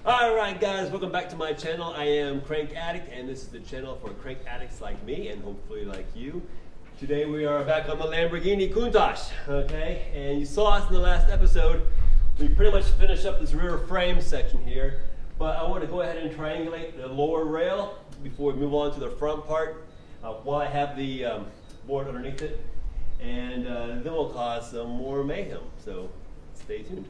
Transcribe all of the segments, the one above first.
Alright guys, welcome back to my channel. I am Crank Addict and this is the channel for crank addicts like me and hopefully like you. Today we are back on the Lamborghini Countach, okay? And you saw us in the last episode. We pretty much finished up this rear frame section here, but I want to go ahead and triangulate the lower rail before we move on to the front part while I have the board underneath it. And then we'll cause some more mayhem, so stay tuned.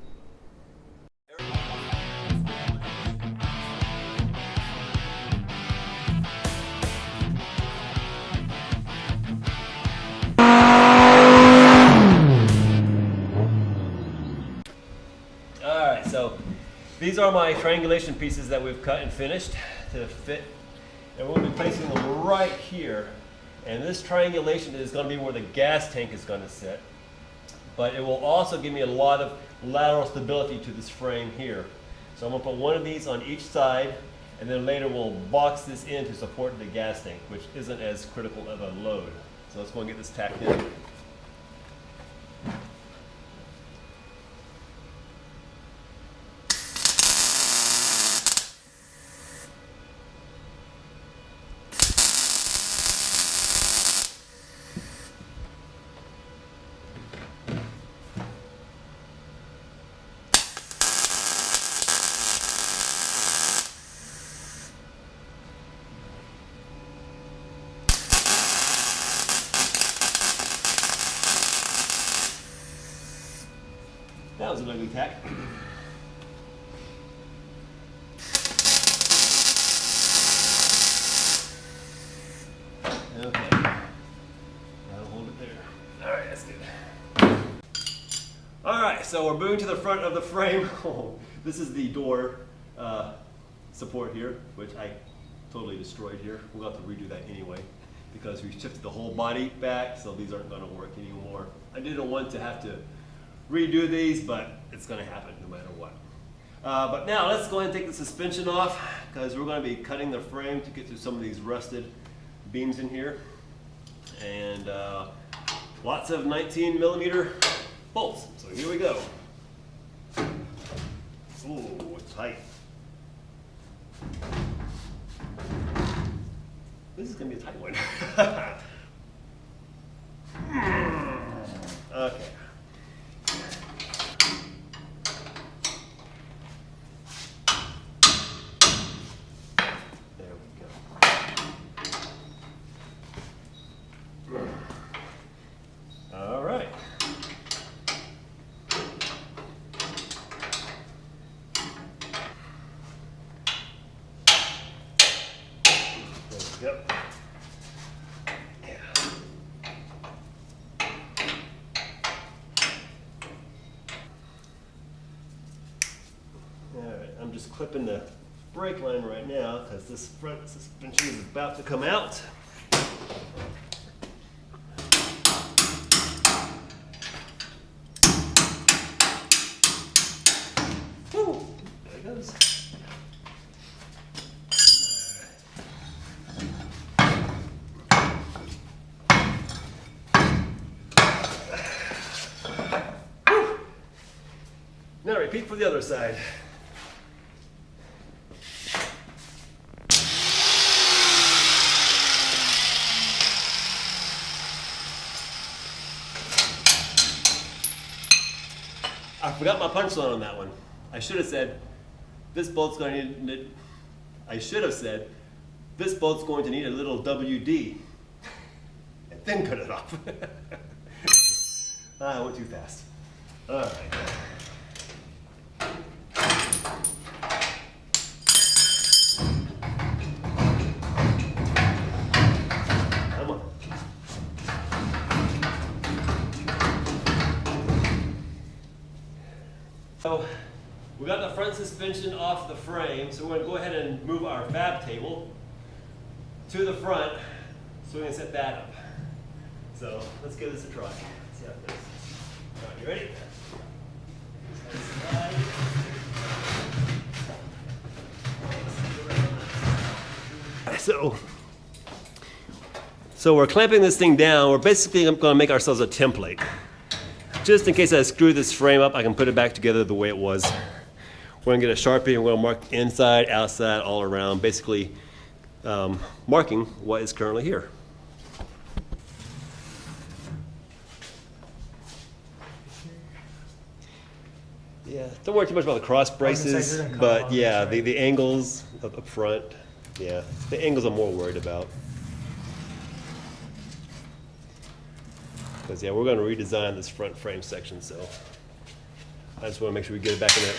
Alright, so these are my triangulation pieces that we've cut and finished to fit, and we'll be placing them right here. And this triangulation is going to be where the gas tank is going to sit, but it will also give me a lot of lateral stability to this frame here. So I'm going to put one of these on each side, and then later we'll box this in to support the gas tank, which isn't as critical of a load. So let's go and get this tacked in. That was an ugly tack. Okay. That'll hold it there. Alright, that's good. Alright, so we're moving to the front of the frame. This is the door support here, which I totally destroyed here. We'll have to redo that anyway because we shifted the whole body back, so these aren't going to work anymore. I didn't want to have to redo these, but it's going to happen no matter what. But now let's go ahead and take the suspension off because we're going to be cutting the frame to get to some of these rusted beams in here. And lots of 19mm bolts. So here we go. Ooh, it's tight. This is going to be a tight one. Okay. Yep. Yeah. Alright, I'm just clipping the brake line right now because this front suspension is about to come out. Woo! There it goes. Now repeat for the other side. I forgot my punch line on that one. I should have said, this bolt's going to need, I should have said, this bolt's going to need a little WD. And then cut it off. I went too fast. All right. So we got the front suspension off the frame, so we're going to go ahead and move our fab table to the front so we can set that up. So let's give this a try. Let's see how it goes. All right, you ready? So we're clamping this thing down. We're basically going to make ourselves a template. Just in case I screw this frame up, I can put it back together the way it was. We're gonna get a Sharpie and we're gonna mark inside, outside, all around, basically marking what is currently here. Yeah, don't worry too much about the cross braces, but yeah, the angles up front, yeah, the angles I'm more worried about. Because yeah, we're going to redesign this front frame section, so I just want to make sure we get it back in there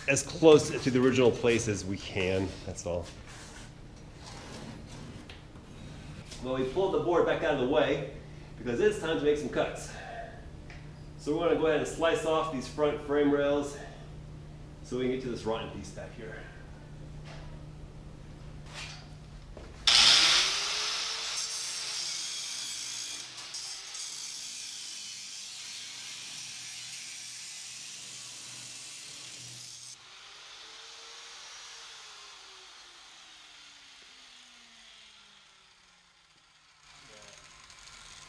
as close to the original place as we can, that's all. Well, we pulled the board back out of the way because it's time to make some cuts. So we're going to go ahead and slice off these front frame rails so we can get to this rotten piece back here.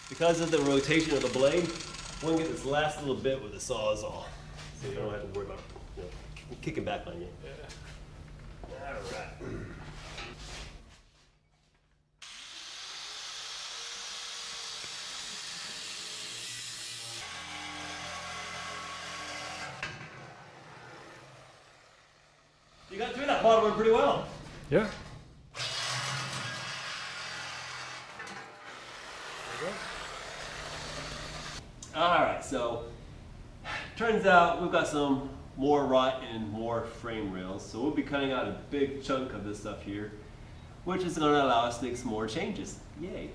Because of the rotation of the blade, we're going to get this last little bit with the Sawzall, so you don't have to worry about kicking back on you. Yeah. All right. You got through that bottom one pretty well. Yeah. Alright, so turns out we've got some more rot and more frame rails, so we'll be cutting out a big chunk of this stuff here, which is going to allow us to make some more changes. Yay!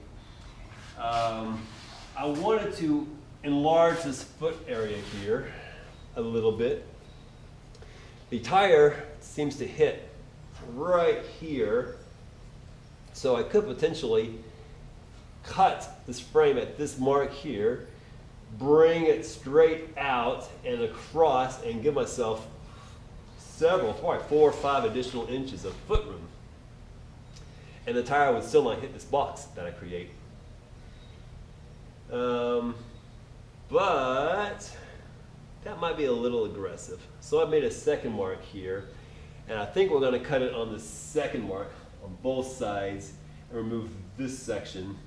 I wanted to enlarge this foot area here a little bit. The tire seems to hit right here, so I could potentially cut this frame at this mark here, bring it straight out and across and give myself several, probably 4 or 5 additional inches of foot room. And the tire would still not hit this box that I create. But that might be a little aggressive. So I made a second mark here, and I think we're going to cut it on the second mark on both sides and remove this section.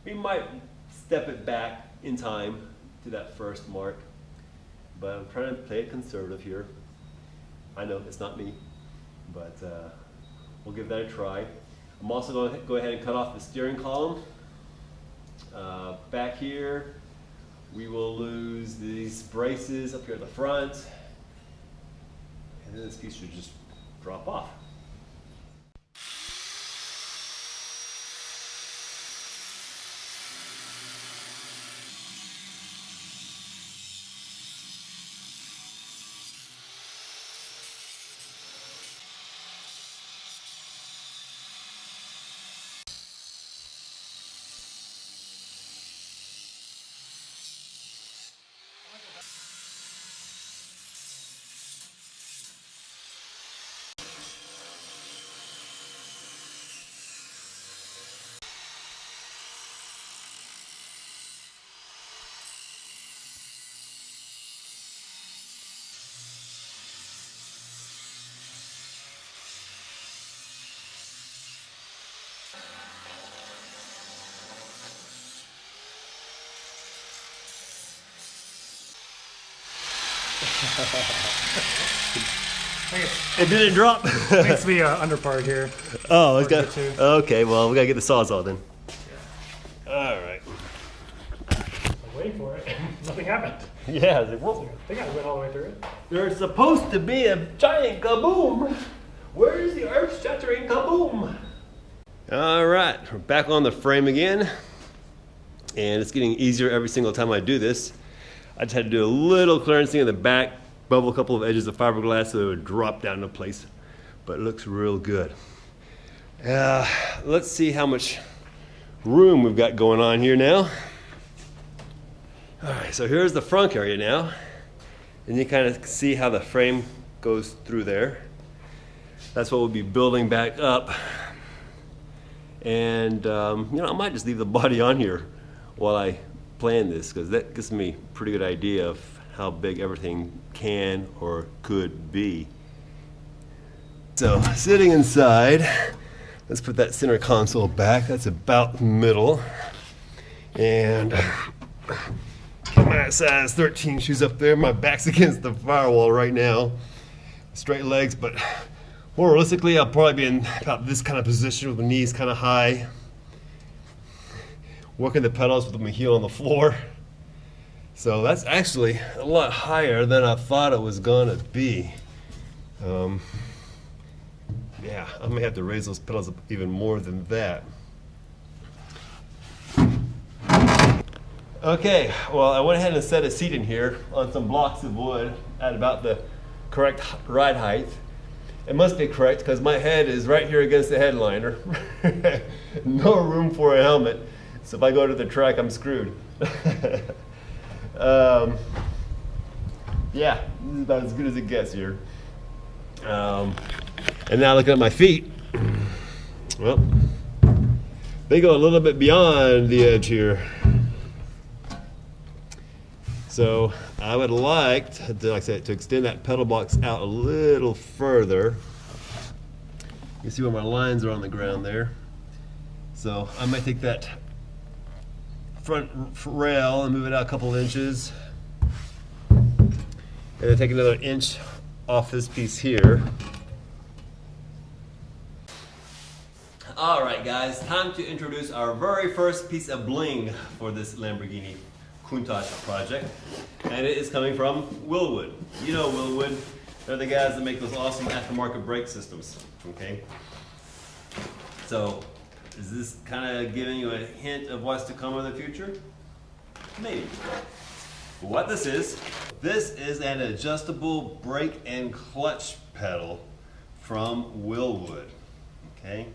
We might step it back in time to that first mark, but I'm trying to play it conservative here. I know it's not me, but we'll give that a try. I'm also going to go ahead and cut off the steering column. Back here, we will lose these braces up here at the front, and then this piece should just drop off. It didn't drop. Needs to be under part here. Oh, it's got. Okay, well, we gotta get the Sawzall then. Yeah. All right. I'm waiting for it. Nothing happened. Yeah, I was like, whoa. I think I went all the way through it. There's supposed to be a giant kaboom. Where's the earth-shattering kaboom? All right, we're back on the frame again, and it's getting easier every single time I do this. I just had to do a little clearancing in the back, bubble a couple of edges of fiberglass so it would drop down into place, but it looks real good. Let's see how much room we've got going on here now. All right, so here's the front area now, and you kind of see how the frame goes through there. That's what we'll be building back up. And I might just leave the body on here while I plan this, because that gives me a pretty good idea of how big everything can or could be. So sitting inside, let's put that center console back. That's about middle. And get my size 13 shoes up there. My back's against the firewall right now. Straight legs, but more realistically, I'll probably be in about this kind of position with the knees kind of high. Working the pedals with my heel on the floor. So that's actually a lot higher than I thought it was gonna be. Yeah, I may have to raise those pedals up even more than that. Okay, well, I went ahead and set a seat in here on some blocks of wood at about the correct ride height. It must be correct because my head is right here against the headliner. No room for a helmet. So if I go to the track, I'm screwed. Yeah, this is about as good as it gets here. And now looking at my feet, well, they go a little bit beyond the edge here. So I would like to, like I said, to extend that pedal box out a little further. You see where my lines are on the ground there. So I might take that front rail and move it out a couple inches. And then take another inch off this piece here. All right, guys, time to introduce our very first piece of bling for this Lamborghini Countach project. And it is coming from Wilwood. You know Wilwood, they're the guys that make those awesome aftermarket brake systems, okay? So, is this kind of giving you a hint of what's to come in the future? Maybe. What this is an adjustable brake and clutch pedal from Wilwood, okay?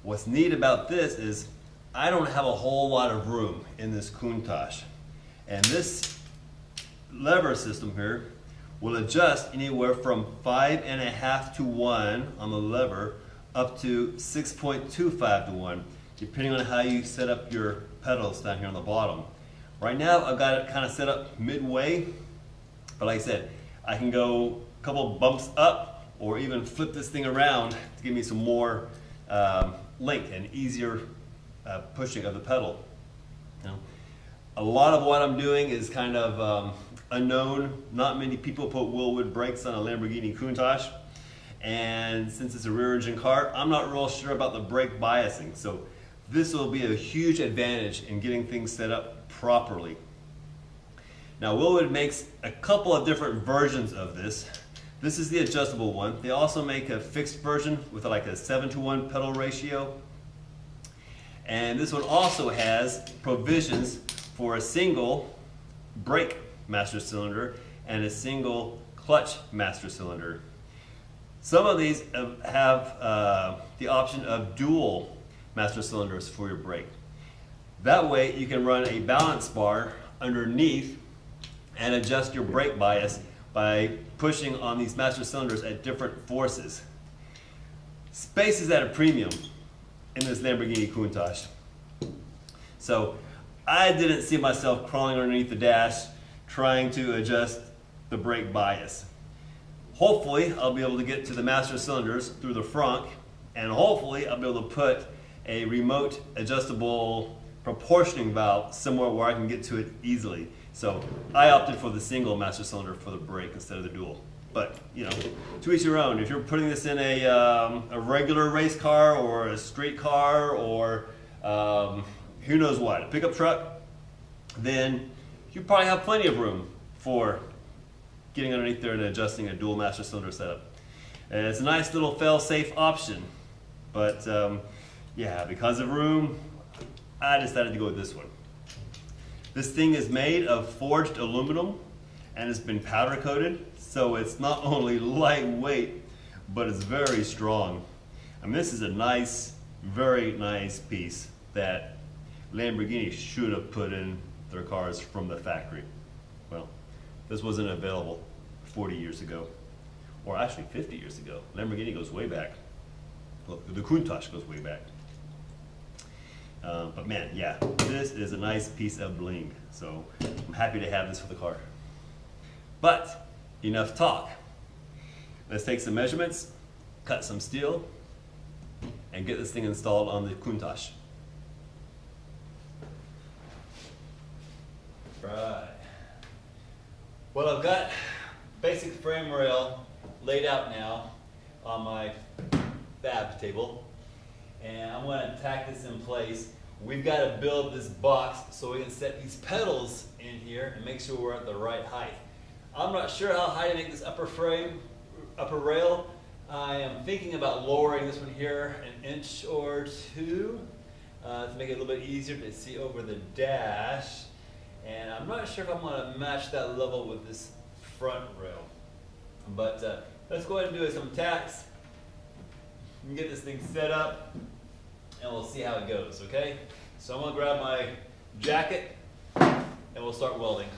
What's neat about this is I don't have a whole lot of room in this Countach. And this lever system here will adjust anywhere from 5.5 to 1 on the lever up to 6.25 to 1, depending on how you set up your pedals down here on the bottom. Right now I've got it kind of set up midway, but like I said, I can go a couple bumps up or even flip this thing around to give me some more length and easier pushing of the pedal. You know, a lot of what I'm doing is kind of unknown. Not many people put Wilwood brakes on a Lamborghini Countach, and since it's a rear engine car, I'm not real sure about the brake biasing. So this will be a huge advantage in getting things set up properly. Now Wilwood makes a couple of different versions of this. This is the adjustable one. They also make a fixed version with like a 7-to-1 pedal ratio. And this one also has provisions for a single brake master cylinder and a single clutch master cylinder. Some of these have the option of dual master cylinders for your brake. That way you can run a balance bar underneath and adjust your brake bias by pushing on these master cylinders at different forces. Space is at a premium in this Lamborghini Countach. So I didn't see myself crawling underneath the dash trying to adjust the brake bias. Hopefully I'll be able to get to the master cylinders through the front, and hopefully I'll be able to put a remote adjustable proportioning valve somewhere where I can get to it easily. So I opted for the single master cylinder for the brake instead of the dual. But you know, to each your own. If you're putting this in a regular race car or a street car or who knows what, a pickup truck, then you probably have plenty of room for getting underneath there and adjusting a dual master cylinder setup. And it's a nice little fail-safe option. But yeah, because of room, I decided to go with this one. This thing is made of forged aluminum and it's been powder coated, so it's not only lightweight, but it's very strong. I mean, this is a nice, very nice piece that Lamborghini should have put in their cars from the factory. Well, this wasn't available 40 years ago, or actually 50 years ago. Lamborghini goes way back. Well, the Countach goes way back. But man, yeah, this is a nice piece of bling. So I'm happy to have this for the car. But enough talk. Let's take some measurements cut some steel, and get this thing installed on the Countach. Right. Well, I've got basic frame rail laid out now on my fab table, and I'm going to tack this in place. We've got to build this box so we can set these pedals in here and make sure we're at the right height. I'm not sure how high to make this upper rail. I am thinking about lowering this one here an inch or two to make it a little bit easier to see over the dash. And I'm not sure if I'm going to match that level with this front rail. But let's go ahead and do some tacks and get this thing set up, and we'll see how it goes, okay? So I'm going to grab my jacket and we'll start welding.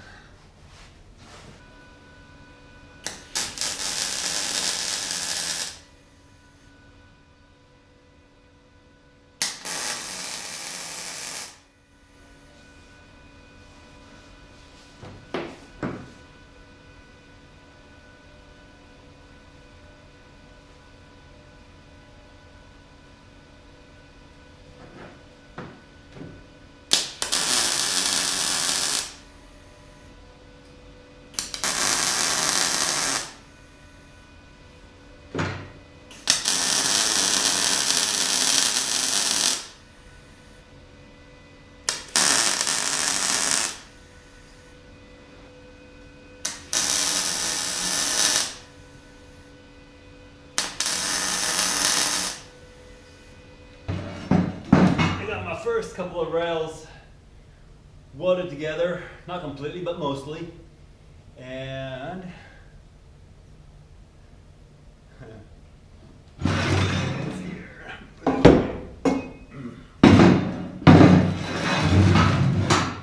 First couple of rails welded together, not completely, but mostly. And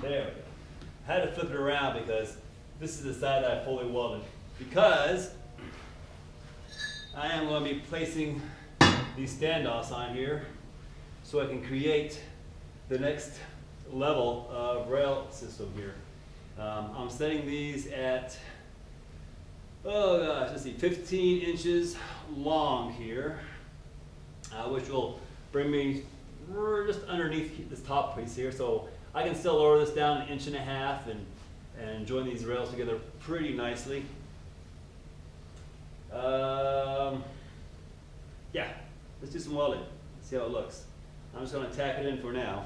there. I had to flip it around because this is the side that I fully welded. Because I am going to be placing these standoffs on here so I can create the next level of rail system here. I'm setting these at, oh gosh, let's see, 15 inches long here, which will bring me just underneath this top piece here. So I can still lower this down an inch and a half and join these rails together pretty nicely. Yeah, let's do some welding, see how it looks. I'm just going to tack it in for now.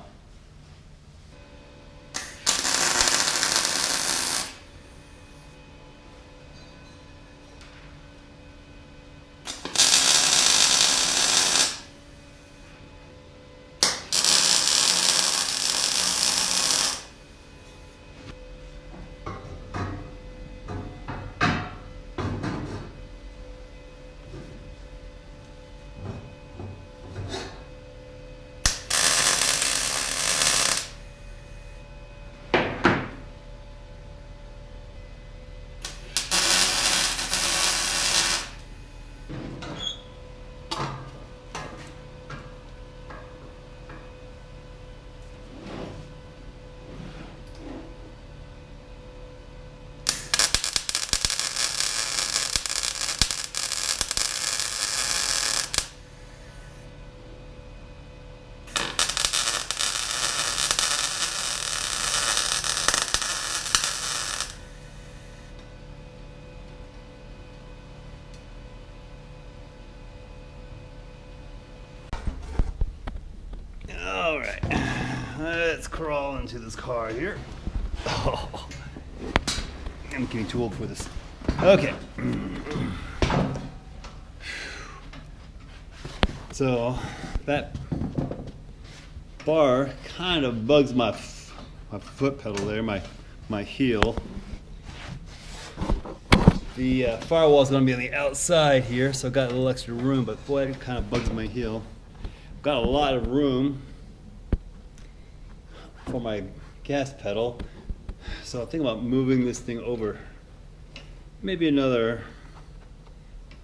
All right, let's crawl into this car here. Oh, I'm getting too old for this. Okay. So that bar kind of bugs my foot pedal there, my heel. The firewall is going to be on the outside here, so I've got a little extra room, but boy, it kind of bugs my heel. I've got a lot of room for my gas pedal, so I'm thinking about moving this thing over maybe another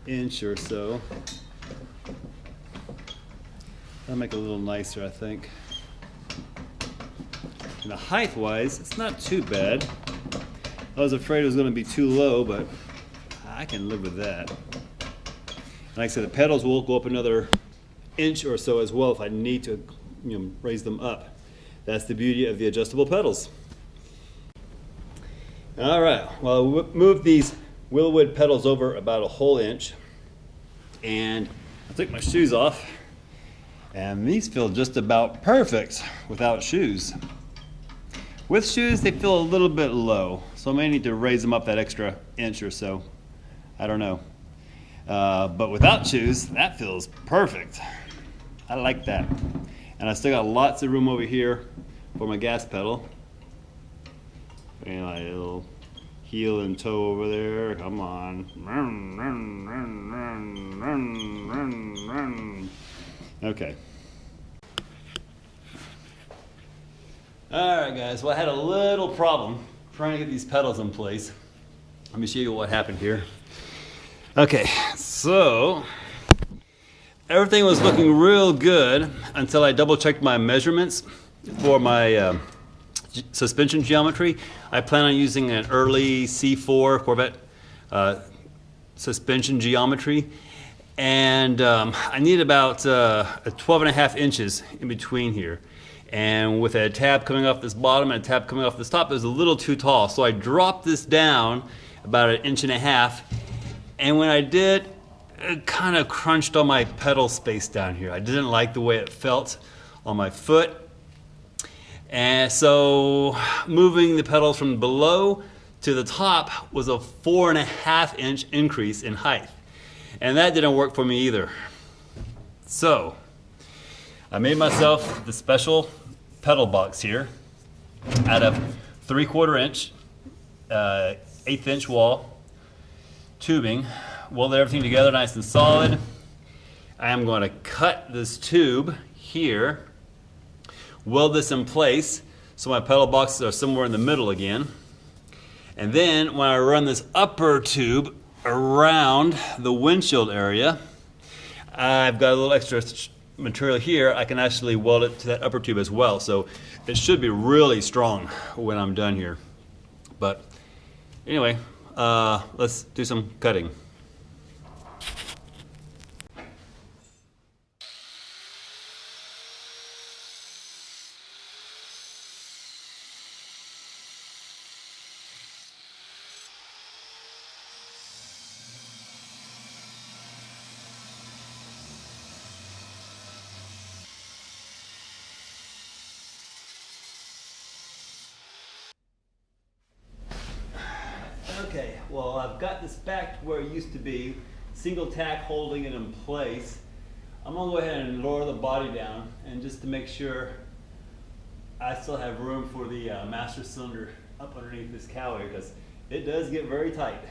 inch or so. That'll make it a little nicer, I think. And the height-wise, it's not too bad. I was afraid it was going to be too low, but I can live with that. Like I said, the pedals will go up another inch or so as well if I need to, raise them up. That's the beauty of the adjustable pedals. All right, well, we moved these Wilwood pedals over about a whole inch, and I took my shoes off, and these feel just about perfect without shoes. With shoes, they feel a little bit low, so I may need to raise them up that extra inch or so. I don't know. But without shoes, that feels perfect. I like that. And I still got lots of room over here for my gas pedal. And my little heel and toe over there. Come on. Okay. Alright guys, well I had a little problem trying to get these pedals in place. Let me show you what happened here. Okay, so everything was looking real good until I double checked my measurements for my suspension geometry. I plan on using an early C4 Corvette suspension geometry, and I need about 12.5 inches in between here. And with a tab coming off this bottom and a tab coming off this top, it was a little too tall. So I dropped this down about 1.5 inches. And when I did, it kind of crunched on my pedal space down here. I didn't like the way it felt on my foot. And so moving the pedals from below to the top was a 4.5 inch increase in height. And that didn't work for me either. So I made myself the special pedal box here out of 3/4 inch, 1/8 inch wall tubing, welded everything together nice and solid. I am going to cut this tube here, weld this in place so my pedal boxes are somewhere in the middle again. And then when I run this upper tube around the windshield area, I've got a little extra material here. I can actually weld it to that upper tube as well, so it should be really strong when I'm done here. But anyway, let's do some cutting. Okay, well I've got this back to where it used to be, single tack holding it in place. I'm going to go ahead and lower the body down, and just to make sure I still have room for the master cylinder up underneath this cowl here, because it does get very tight.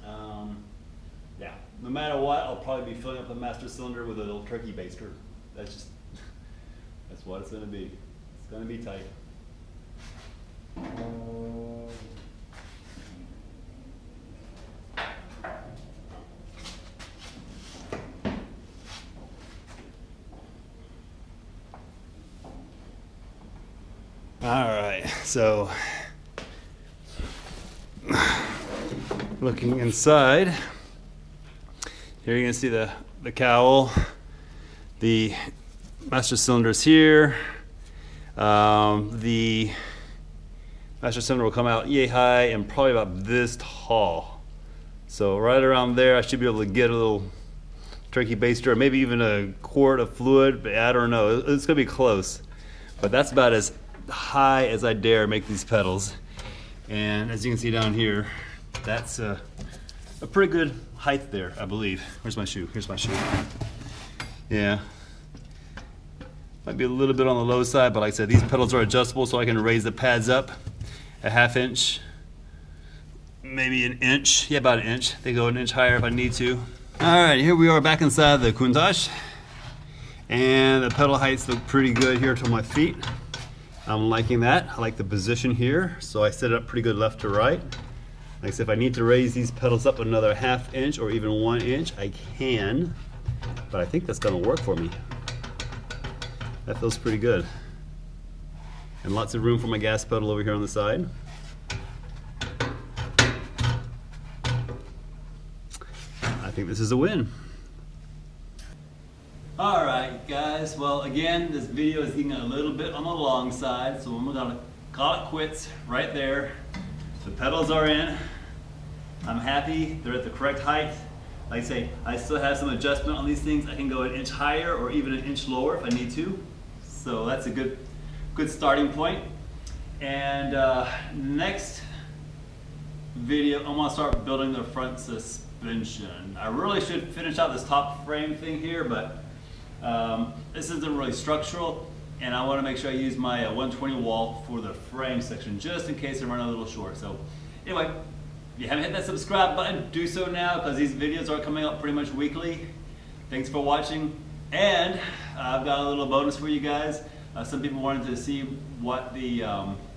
Yeah, no matter what, I'll probably be filling up the master cylinder with a little turkey baster. That's what it's going to be. It's going to be tight. All right, so looking inside, here you can see the cowl, the master cylinders here. The master cylinder will come out yay high and probably about this tall. So right around there, I should be able to get a little turkey baster, or maybe even a quart of fluid, but I don't know. It's gonna be close, but that's about as high as I dare make these pedals. And as you can see down here, that's a pretty good height there, I believe. Where's my shoe? Here's my shoe. Yeah, might be a little bit on the low side, but like I said, these pedals are adjustable, so I can raise the pads up 1/2 inch, maybe 1 inch. Yeah, about 1 inch. They go 1 inch higher if I need to. All right, here we are back inside the Countach, and the pedal heights look pretty good here to my feet. I'm liking that. I like the position here, so I set it up pretty good left to right. Like I said, if I need to raise these pedals up another 1/2 inch or even 1 inch, I can, but I think that's gonna work for me. That feels pretty good. And lots of room for my gas pedal over here on the side. I think this is a win. Alright guys, well again, this video is getting a little bit on the long side, so I'm gonna call it quits right there. The pedals are in. I'm happy, they're at the correct height. Like I say, I still have some adjustment on these things. I can go an inch higher or even an inch lower if I need to. So that's a good starting point. And next video, I'm gonna start building the front suspension. I really should finish out this top frame thing here, but this isn't really structural, and I want to make sure I use my 120 wall for the frame section just in case I run a little short. So anyway, if you haven't hit that subscribe button, do so now because these videos are coming up pretty much weekly. Thanks for watching, and I've got a little bonus for you guys. Some people wanted to see what the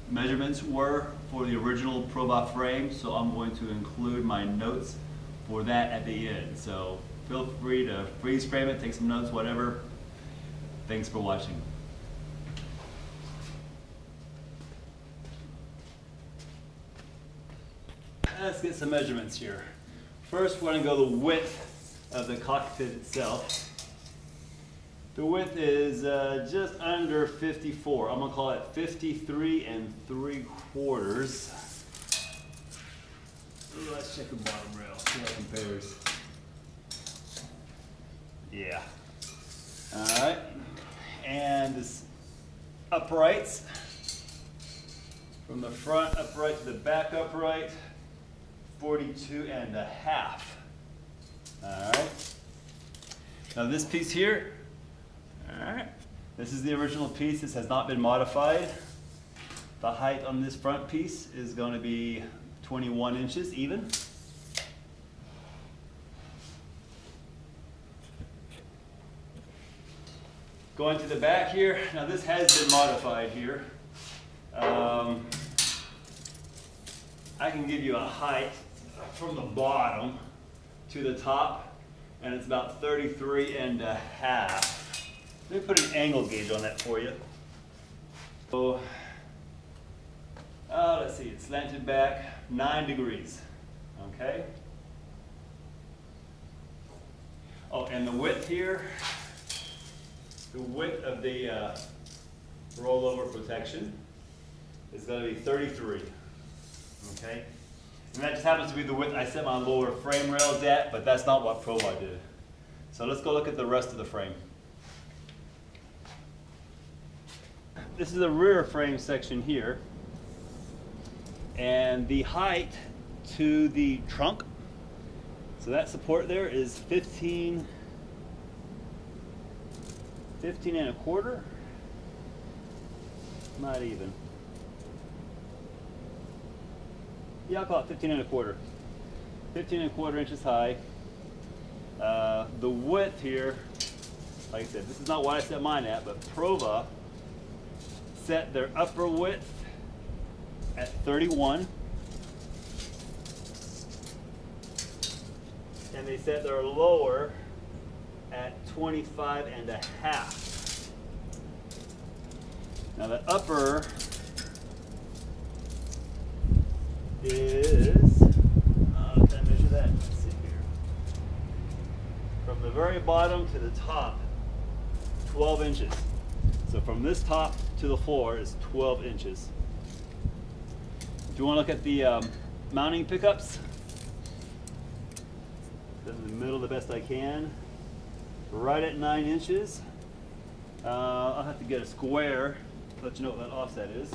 measurements were for the original Prova frame, so I'm going to include my notes for that at the end. So feel free to freeze frame it, take some notes, whatever. Thanks for watching. Let's get some measurements here. First, we're going to go the width of the cockpit itself. The width is just under 54. I'm going to call it 53 3/4. Let's check the bottom rail, see how it compares. Yeah. Alright. And this uprights. From the front upright to the back upright, 42.5. Alright. Now this piece here, alright, this is the original piece. This has not been modified. The height on this front piece is going to be 21 inches even. Going to the back here, now this has been modified here. I can give you a height from the bottom to the top, and it's about 33.5. Let me put an angle gauge on that for you. So, let's see, it's slanted back 9 degrees, okay? Oh, and the width here, the width of the rollover protection is going to be 33, okay? And that just happens to be the width I set my lower frame rails at, but that's not what Prova did. So let's go look at the rest of the frame. This is the rear frame section here. And the height to the trunk, so that support there is 15 1/4. Not even. Yeah, I'll call it 15 1/4. 15 1/4 inches high. The width here, like I said, this is not what I set mine at, but Prova set their upper width at 31, and they set their lower at 25.5. Now the upper is, can I measure that? Let's see here. From the very bottom to the top, 12 inches. So from this top to the floor is 12 inches. Do you want to look at the mounting pickups? In the middle the best I can. Right at 9 inches. I'll have to get a square to let you know what that offset is.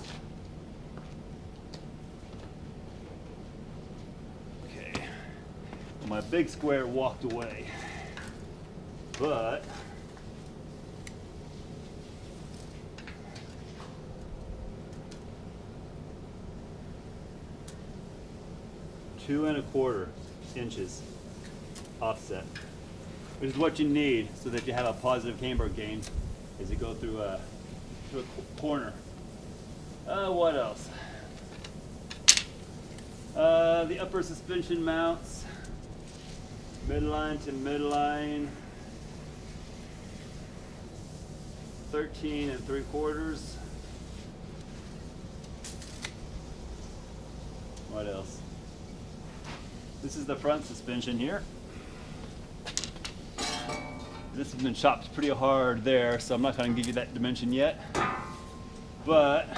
Okay. My big square walked away. But two and 1/4 inches offset, which is what you need so that you have a positive camber gain as you go through a corner. What else? The upper suspension mounts, midline to midline, 13 3/4. What else? This is the front suspension here. This has been chopped pretty hard there, so I'm not going to give you that dimension yet. But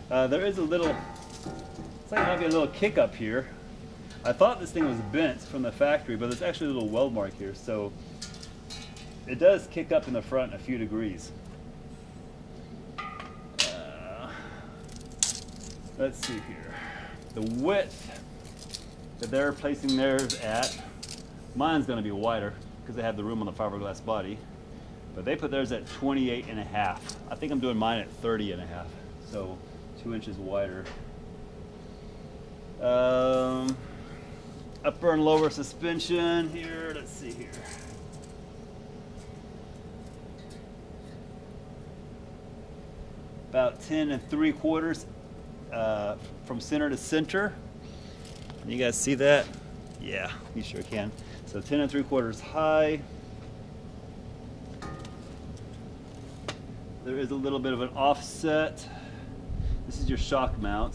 there is a little, it's like having a little kick up here. I thought this thing was bent from the factory, but there's actually a little weld mark here, so it does kick up in the front a few degrees. Let's see here. The width that they're placing theirs at, mine's going to be wider because they have the room on the fiberglass body, but they put theirs at 28.5. I think I'm doing mine at 30.5, so 2 inches wider. Upper and lower suspension here, let's see here. About 10 3/4 from center to center. You guys see that? Yeah, you sure can. So 10 3/4 high. There is a little bit of an offset. This is your shock mount.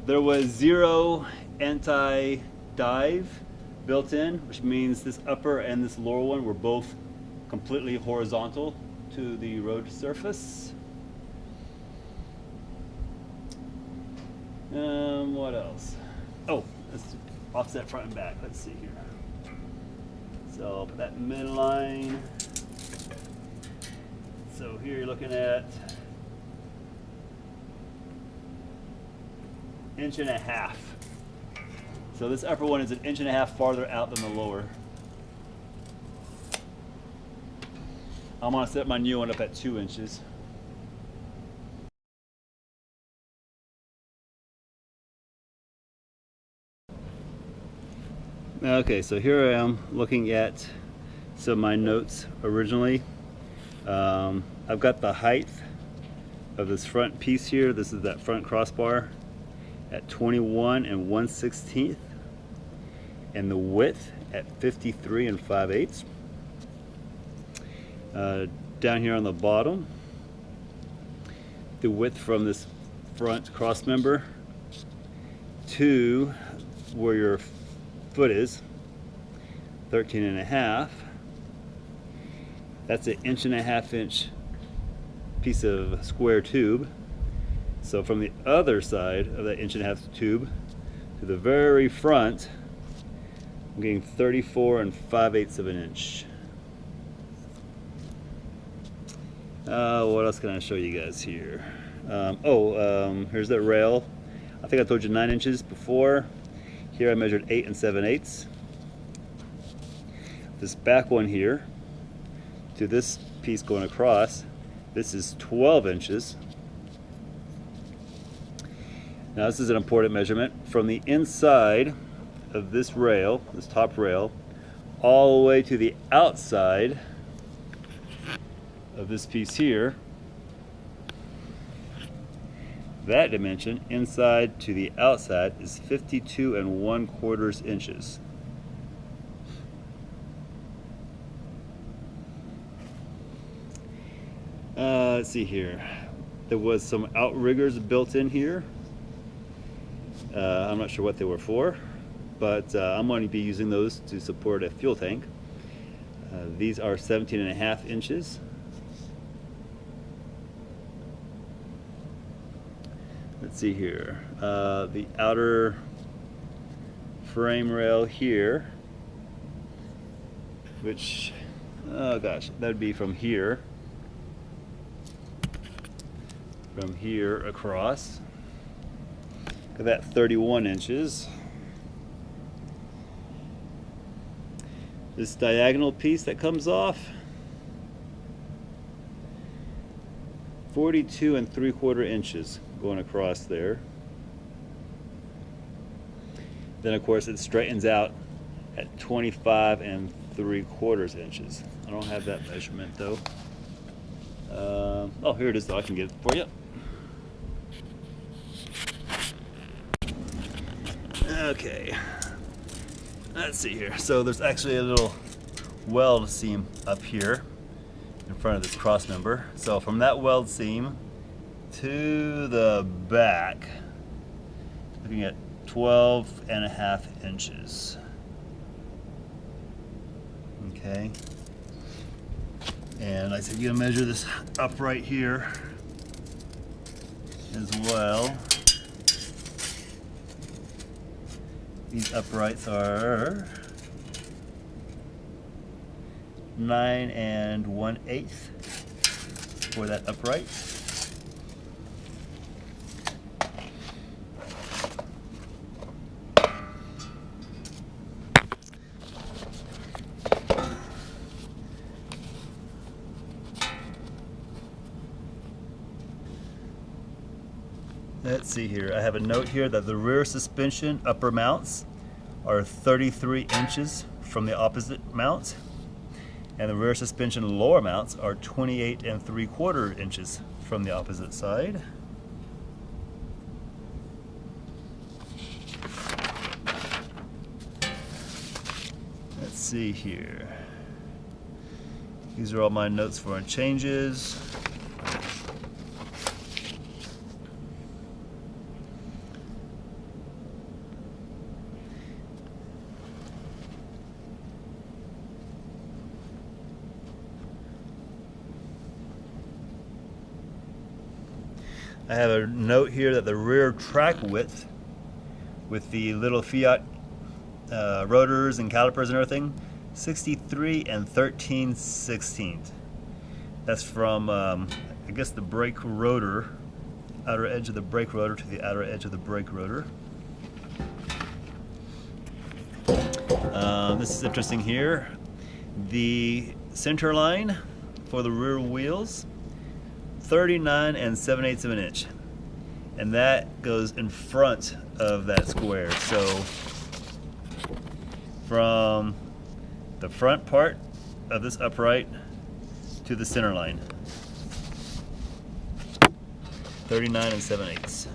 There was 0 anti-dive built in, which means this upper and this lower one were both completely horizontal to the road surface. What else? Oh, let's offset front and back. Let's see here. So I'll put that midline. So here you're looking at 1.5 inches. So this upper one is 1.5 inches farther out than the lower. I'm gonna set my new one up at 2 inches. Okay, so here I am looking at some of my notes originally. I've got the height of this front piece here. This is that front crossbar at 21 1/16, and the width at 53 5/8. Down here on the bottom, the width from this front cross member to where your foot is, 13.5. That's an 1.5 inch piece of square tube. So from the other side of that 1.5 inch tube to the very front, I'm getting 34 5/8 of an inch. What else can I show you guys here? Here's that rail. I think I told you 9 inches before. Here I measured 8 7/8. This back one here to this piece going across, this is 12 inches. Now this is an important measurement. From the inside of this rail, this top rail, all the way to the outside of this piece here, that dimension inside to the outside is 52 1/4 inches. Let's see here. There was some outriggers built in here. I'm not sure what they were for, but I'm going to be using those to support a fuel tank. These are 17.5 inches. Let's see here. The outer frame rail here, which, oh gosh, that would be from here across. Look at that, 31 inches. This diagonal piece that comes off, 42 3/4 inches going across there. Then of course it straightens out at 25 3/4 inches. I don't have that measurement though. Oh, here it is though, I can get it for you. Okay, let's see here. So there's actually a little weld seam up here in front of this cross member. So from that weld seam to the back, looking at 12.5 inches. Okay. And I said you're gonna measure this upright here as well. These uprights are 9 1/8 for that upright. Let's see here. I have a note here that the rear suspension upper mounts are 33 inches from the opposite mount, and the rear suspension lower mounts are 28 3/4 inches from the opposite side. Let's see here. These are all my notes for changes. I have a note here that the rear track width with the little Fiat rotors and calipers and everything, 63 13/16. That's from, I guess, the brake rotor, outer edge of the brake rotor to the outer edge of the brake rotor. This is interesting here. The center line for the rear wheels, 39 7/8 of an inch, and that goes in front of that square. So from the front part of this upright to the center line, 39 7/8.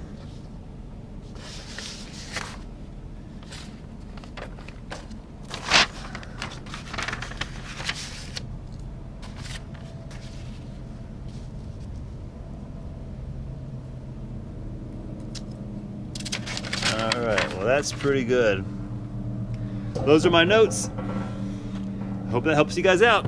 Alright, well that's pretty good. Those are my notes. Hope that helps you guys out.